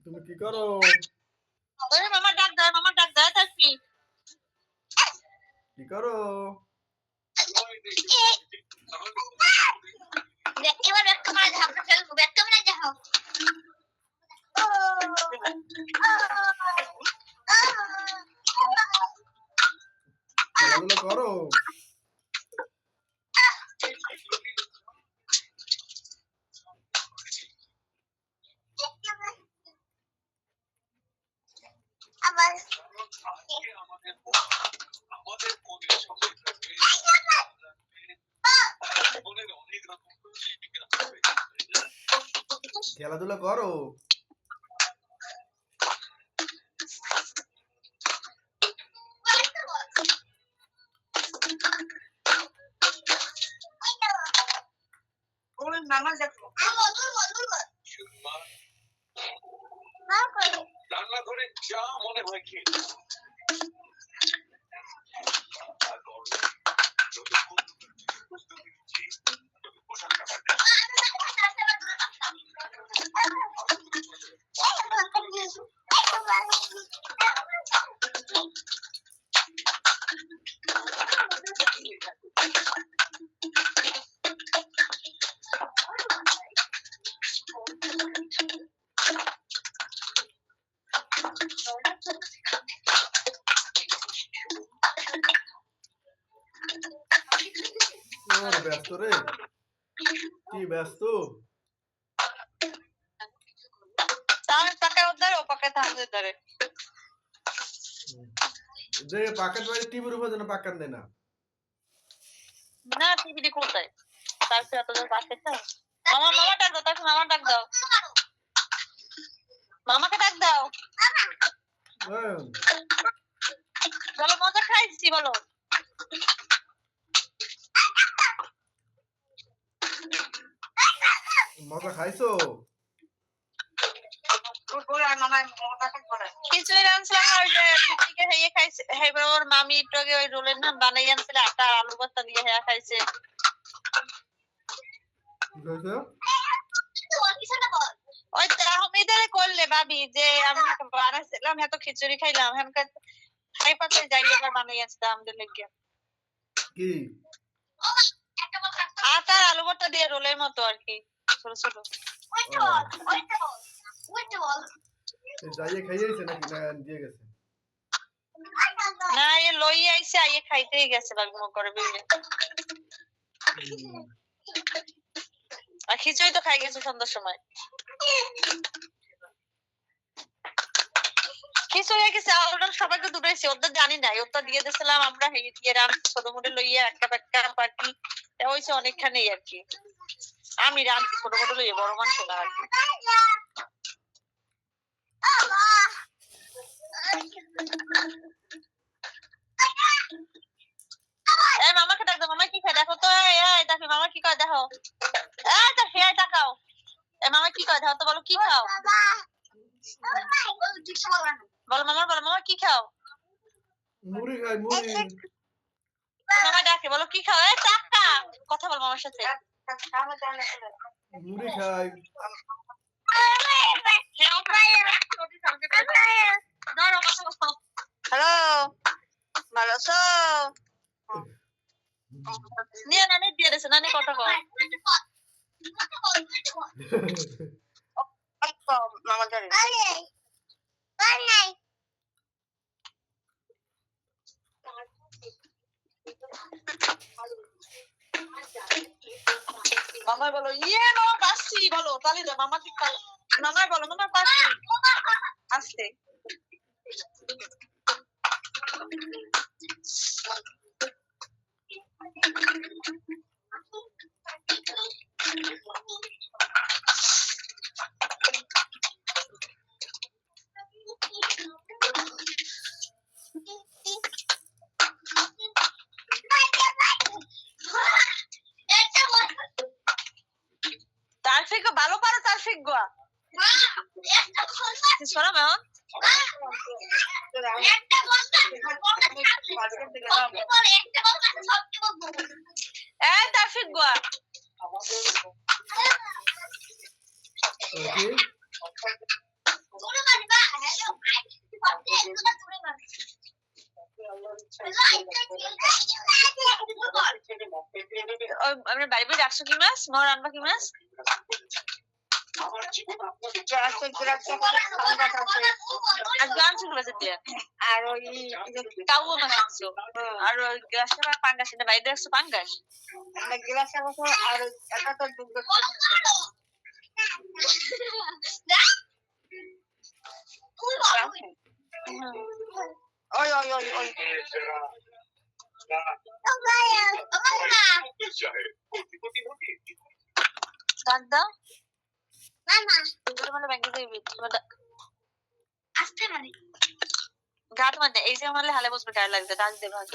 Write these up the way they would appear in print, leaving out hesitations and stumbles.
তুমি কি করো? মামা ডাক দাও থাকবি। কি করো? এবার ব্যাক ক্যামেরা যাও, আমরা ফেলবো। ব্যাক ক্যামেরা যাও। খেলাধুলা করো। খেলাধুলা করো। রান্নাঘরে যা মনে হয় কি ব্যস্ত রে, কি ব্যস্ত? যে পাকেট বাড়ি টিভির উপর যেন পাকান দেয় না। না টিভি কোথায়? তারপরে এত দূর পাশে তো। মামা ডাক দাও, তাকে মামা ডাক দাও। মামাকে ডাক দাও। বলো মজা খাইছি বলো। মজা খাইছো? খিচুড়ি রাঁধছিলাম আর যে টিকটিকে হেয়ে খাইছে। হেবার ওর মামি টগে ওই রোলের নাম বানাই আনছিল, আটা আলু ভর্তা দিয়ে হেয়া খাইছে। ওই তাহমিদের করলে ভাবি যে আমি বানাইছিলাম এত খিচুড়ি খাইলাম হেমকার খাই পাতে যাই এবার বানাই আনছিলাম আমাদের লেগে। কি? আটা আলু ভর্তা দিয়ে রোলের মতো আর কি, ছোট ছোট। যাইয়ে খাইয়েছে নাকি না দিয়ে গেছে? না এ লই আইছে আইয়ে খাইতেই গেছে ভাবি মো করে বিলে। আর খিচুড়ি তো খাই গেছে সন্ধ্যার সময়। খিচুড়ি গেছে আলুটা সবাইকে দুটাইছি, ওটা জানি নাই, ওটা দিয়ে দিয়েছিলাম আমরা হেয়ে দিয়ে রাম ছোট মোটে লইয়া একটা পার্টি হয়েছে অনেকখানি আর কি। আমি রাঁধছি ছোট মোটো লইয়া, বড় মাংস না আর কি। মামাকে ডাক দাও, মামা কি খায় দেখো তো। দেখো মামা কি করে দেখো। দেখাও মামা কি করে দেখো তো, বলো কি খাও। বলো মামা কি খাও। মুড়ি খাই মুড়ি। মামা ডাকে বলো কি খাও। টাকা কথা বল মামার সাথে। মুড়ি খাই। হ্যালো ভালো আছো? নিয়ে নানি দিয়ে দিয়েছে, নানি কথা কয়। মামা জানে মামাই বলো মামা পাচ্ছি বলো তাহলে মামা কি মামাই বলো মামা পাচ্ছি আসতে। তারফিক ভালো পারো, তারফিক গোয়া শোনাম এখন। রাফিক গোয়া কি আমরা বাইবে ডাকছো কি মাছ মোর রান্না কি মাছ আর গান শুনবে দিয়ে আর ওই কাউ মাছ আনছো আর ওই গ্লাসটা পাঙ্গাস এটা বাইরে রাখছো পাঙ্গাস গ্লাসটা মতো আর একটা তো দুধ ওই ওই ওই ওই দাদা মামা তোর মানে ব্যাংকে যাবি আসতে মানে গাত মানে এই যে আমারে হালে বসবে টায়ার লাগবে ডাক দে ভাগ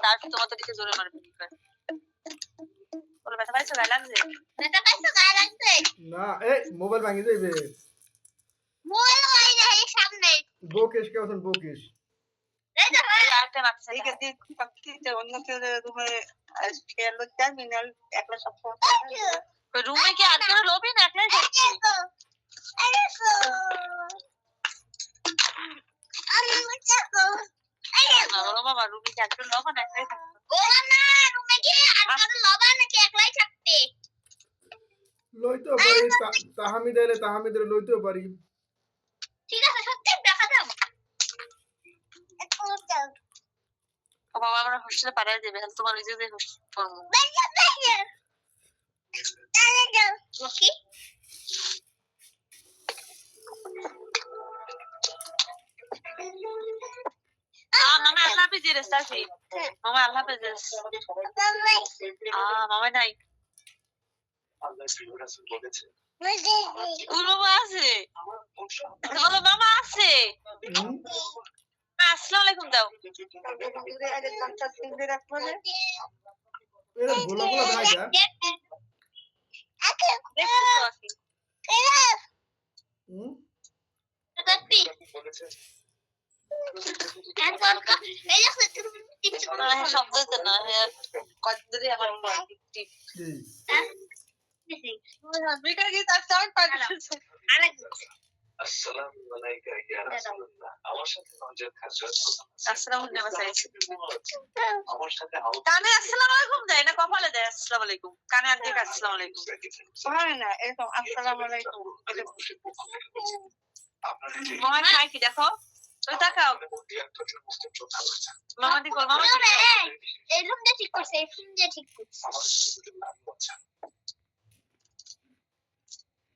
তার তোমাদের দিকে জোরে মারবে বলে ব্যথা পাইছো গায়ে লাগছে না এই মোবাইল ভাঙি যাইবে মোবাইল হই যায় সামনে বোকেশ কে আছেন বোকেশ আরেকটা মারছে ঠিক আছে পাকিতে অন্য কেউ রুমে খেয়াল টার্মিনাল একলা সব রুমে কি আর কেউ লবি না একলাই থাকছে বাবা রুমে কি আর কেউ লবা না একলাই থাকছে ও না রুমে কি আর কেউ লবা নাকি একলাই থাকতে লইতো পারি তাহামিদের লইতো পারি ঠিক আছে সত্যি দেখা দাও ও বাবা আমরা হোস্টেলে পাঠিয়ে দেবে তোমার ওই যে হোস্টেল কি মামা আল্লাহ হাফেজ রে সাফি মামা আল্লাহ হাফেজ মামা নাই আল্লাহ রাসূল বলেছে ওর বাবা আছে বলো মামা আছে আসসালামু আলাইকুম দাও এরা গোলা গোলা ভাইয়া শব্দ তো না কতদিন আমার আসসালামু আলাইকা ইয়া রাসূলুল্লাহ আমার সাথে নজর খাজত আসসালামু আলাইকুম আমার সাথে কানে আসসালামু আলাইকুম দেয় না কপালে দেয় আসসালামু আলাইকুম কানে আর দিকে আসসালামু আলাইকুম হয় না এরকম আসসালামু আলাইকুম মামা খাই কি দেখো ওই তাকাও মামা দি কল মামা এই রুমটা ঠিক করছে এই রুমটা ঠিক করছে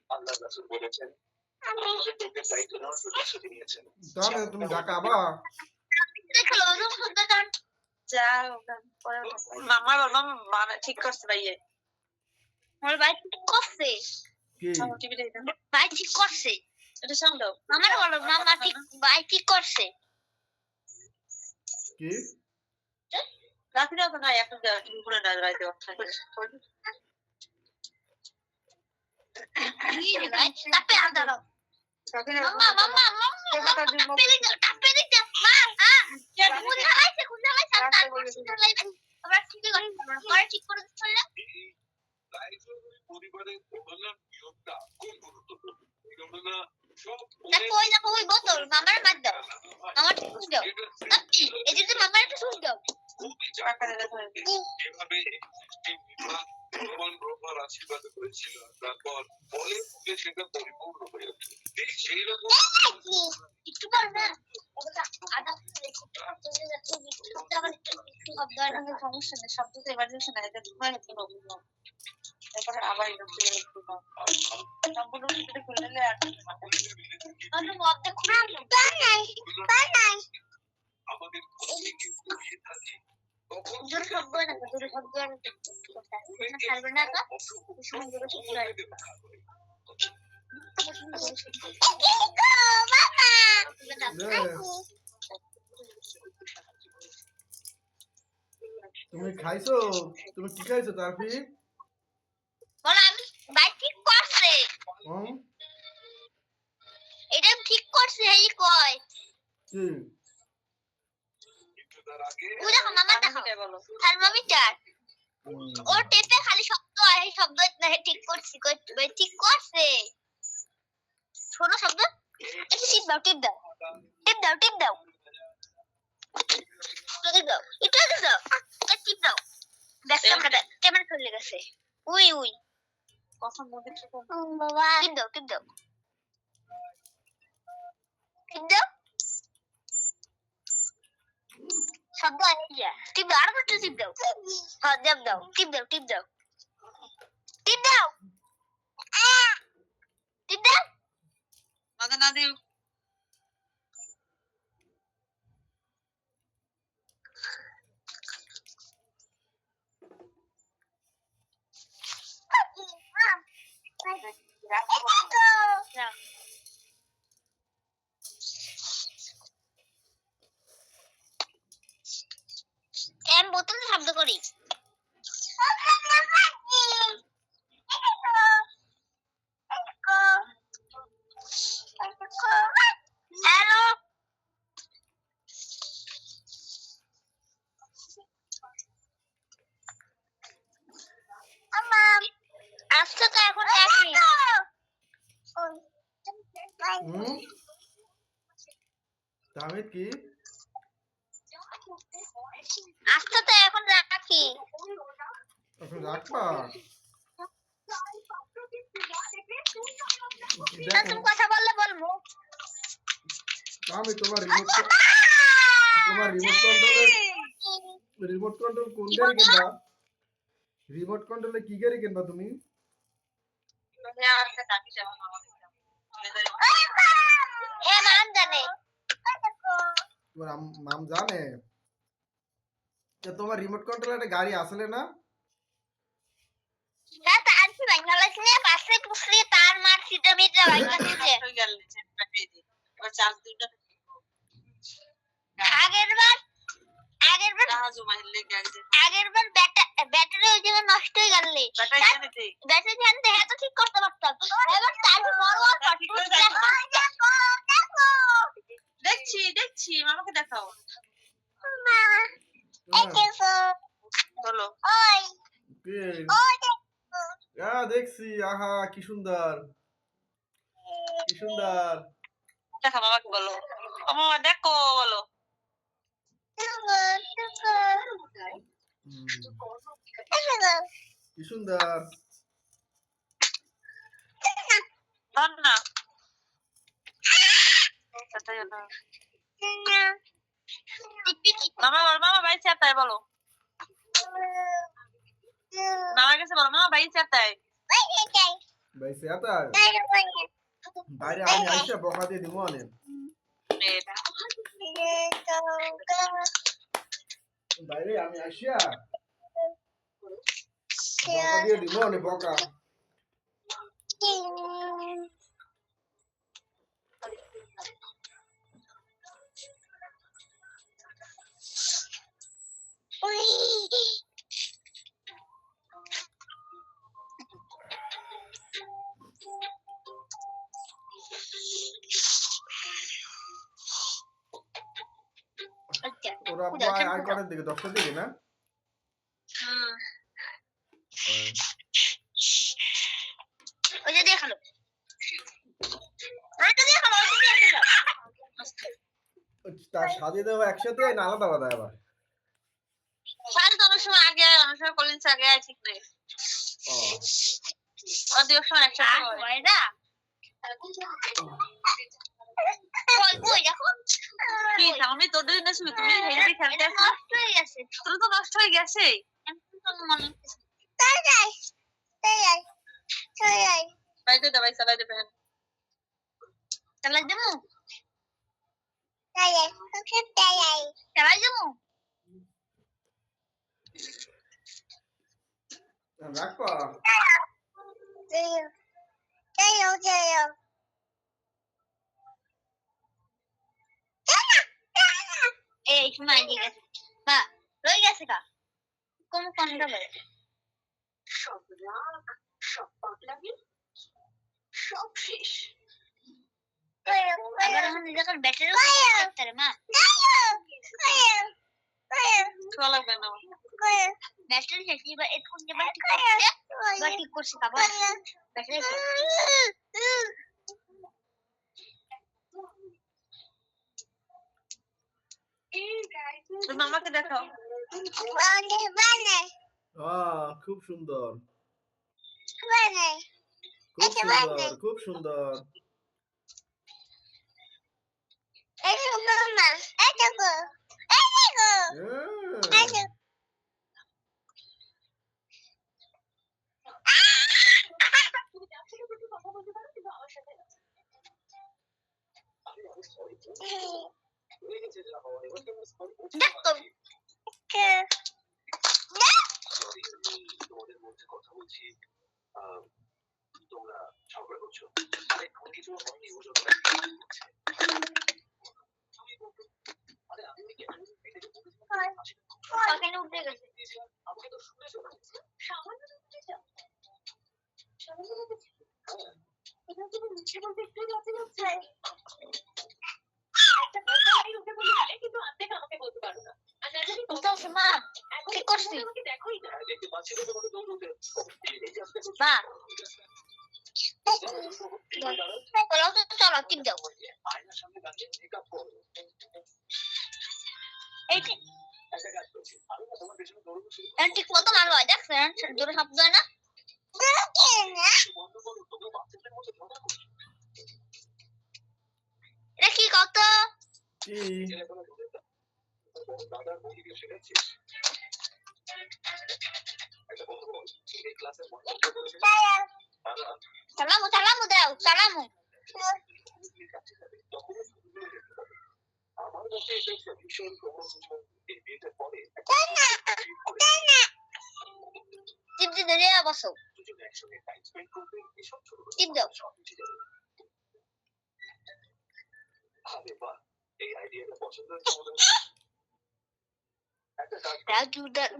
আল্লাহ রাসূল বলেছেন তাহলে তুমি ঢাকা আবা মামা বাবা মানে ঠিক করছে ভাইয়ে আমার ভাই ঠিক করছে কি ভাই ঠিক করছে এটা শুনলো মামার বলো মামা ঠিক ভাই ঠিক করছে কি রাতে না তো না এখন তুমি বলে না রাতে ভাই তাপে আদারো মামা মামা মামা তাপে দিতে মা কোন জায়গায় আমরা ঠিক করে ঠিক করে চললে পরিবারের প্রধান নিয়মটা খুব গুরুত্বপূর্ণ কেননা সব দেখো ওই বোতল মামার মার দাও আমার সুস দাও এই যে মামার একটা সুস দাও এভাবে ভগবান ব্রহ্মার আশীর্বাদ করেছিল তারপর বলে ফুলে সেটা পরিপূর্ণ হয়ে ওঠে ঠিক সেই রকম একটু কর না আধা চলে যাচ্ছে একটু শব্দ আবার একটু শব্দ আর সমস্যা নেই শব্দ তো এমার্জেন্সি না এটা তোমার একটু নবুন তারপরে আবার একটু সম্পূর্ণ সেটা খুলে নিলে আর মধ্যে খুলে নাই আমাদের থাকে দূর শব্দ না দূর শব্দ আর ছাড়বে না তো সময় দেবো ঠিক করে তুমি খাইছো তুমি কি খাইছো তারপি বলা কি কিন্তু তার আগে ওই দেখো মামা দেখো এটাই বলো থার্মোমিটার হুম, ও টেপে খালি শব্দ হয় এই শব্দ ঠিক করছি ঠিক করছে শোনো শব্দ একটু টিপ দাও টিপ দাও টিপ দাও টিপ দাও একটু দাও টিপ দাও দেখ ক্যামেরা চলে গেছে উই উই কথা মধ্যে থেকে বাবা টিপ দাও টিপ দাও টিপ দাও শব্দ আইডিয়া টিপ দাও আর একটু টিপ দাও হ্যাঁ দাও টিপ দাও টিপ দাও টিপ দাও টিপ দাও না দিও না বোতলে শব্দ করি হ্যালো আসছো তো এখন ডাকি হুম, তাহমিদ কি আসছো তো এখন রাখি এখন রাখবা নতুন দেখো কথা বললে বলবো আমি তোমার রিমোট কন্ট্রোল কোন গাড়ি কিনবা রিমোট কন্ট্রোলে কি গাড়ি কিনবা তুমি হ্যাঁ নাম জানে তোমার মাম জানে যে তোমার রিমোট কন্ট্রোলে একটা গাড়ি আসলে না হ্যাঁ তার কি বাংলাদেশে নিয়ে পাশে পুষলে তার মার সিটা মিটা বাংলাদেশে আগের বার ব্যাটারি ওই জায়গায় নষ্ট হয়ে গেলে ব্যাটারি জানতে এত ঠিক করতে পারতাম এবার তার দেখছি মামাকে দেখাও বলো দেখছি আহা কি সুন্দর কি সুন্দর দেখা মামাকে বলো মামা দেখো বলো কি সুন্দর না মামা ভাই চাতায় বলো মামা কাছে বলো মামা ভাই চাতায় ভাইসে আতা বাইরে আমি আইসা বকা দিয়ে দিব অনেক বাইরে আমি আইসা বকা দিয়ে দিব অনেক বকা ওরা আয় করার দিকে 10টার দিকে না ওই যে দেখালো তার সাজিয়ে দেবো একসাথে না আলাদা আলাদা আবার সাড়ে তো অনেক সময় আগে অনেক সময় কলিন্স আগে ঠিক নেই অনেক সময় একসাথে হয় না কি আমি তোদের জন্য শুনি তুমি হেলদি খেলতে আসো নষ্ট হয়ে গেছে তোর তো নষ্ট হয়ে গেছে বাইতে দে ভাই চালাই দেবেন চালাই দেবো চালাই দেবো রাখবা এই সময় দিয়ে গেছে বা রয়ে গেছে কা কোন কোনটা বলে সব রাগ সব পাগলামি সব শেষ আবার যখন ব্যাটারি করতে মা ভালো লাগবে না ব্যাটারি শেষ এবার একটু এবার ঠিক করছে এবার ঠিক করছি আবার ব্যাটারি তুমি আমাকে দেখাও খুব সুন্দর বানাই খুব সুন্দর হ্যাঁ। তোমাদের মধ্যে কথা বলছি তোমরা ঝগড়া করছো আরে এমন কিছু হয়নি ওজন আরে আমি কি উঠে গেছে আমাকে তো শুনেছো সামান্য উঠে যাও সামান্য উঠেছে এটা কি নিচে বলতে একটু লজ্জা লাগছে একটা কথা আমি উঠে বলে দিলে কিন্তু অর্ধেক আমাকে বলতে পারো না আর না জানি তো মা কি করছিস আমাকে দেখোই না দেখতে পাচ্ছি না তোমাকে দৌড় উঠে মা চলো তো চলো টিপ দাও আয়নার সামনে দাঁড়িয়ে মেকআপ করো এইটা একটা কাজ করছি আমি না তোমার পেছনে দৌড়ানো শুরু ঠিক মতো মারো দেখছেন জোরে শব্দ হয় না বন্ধ করো তোমরা বাচ্চাদের মতো ঝগড়া করছো এটা কি কত কি দাদার বইকে শেখাচ্ছিস একটা বন্ধ বল এই ক্লাসের বন্ধ করেছে দাদা সালামু দাও সালামু আমার কাছে এটা একটা ভীষণ প্রমোশন এই বিয়েটার পরে টিপ দিয়ে ধরে বসো দুজন একসঙ্গে টাইম স্পেন্ড করবে এসব ছোট টিপ দাও সব মিটে যাবে আরে বাহ এই আইডিয়াটা পছন্দ হয়েছে মনে হচ্ছে একটা কাজ রাজুদার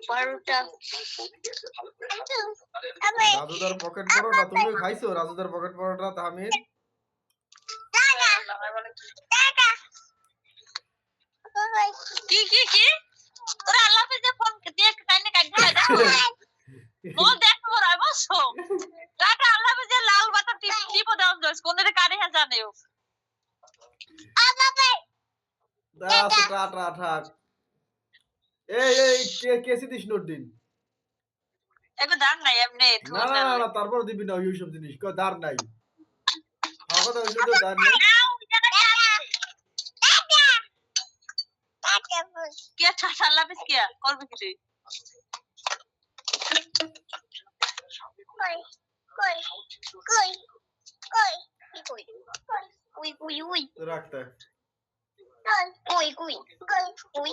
পরোটা রাজুদার পকেট পরোটা তুমি খাইছো রাজুদার পকেট পরোটা তাহমিদ কি কি কি তোরা আল্লাহ হাফেজ যে ফোন দিয়ে কাইনে কাটবে দেখো ও দেখো বড় বসো টাটা আল্লাহ হাফেজ যে লাল বাতা টিপ দেওয়া দোস কোন দিকে কারে হ্যাঁ জানেও টাটা থাক এই কেসি দিস নোট দিন এগো দান নাই এমনি না তারপর দিবি না ওই সব জিনিস কো দার নাই কথা হইছে তো দার নাই কি টাটা আল্লাহ হাফেজ কি করবে কি উই রাখতে কই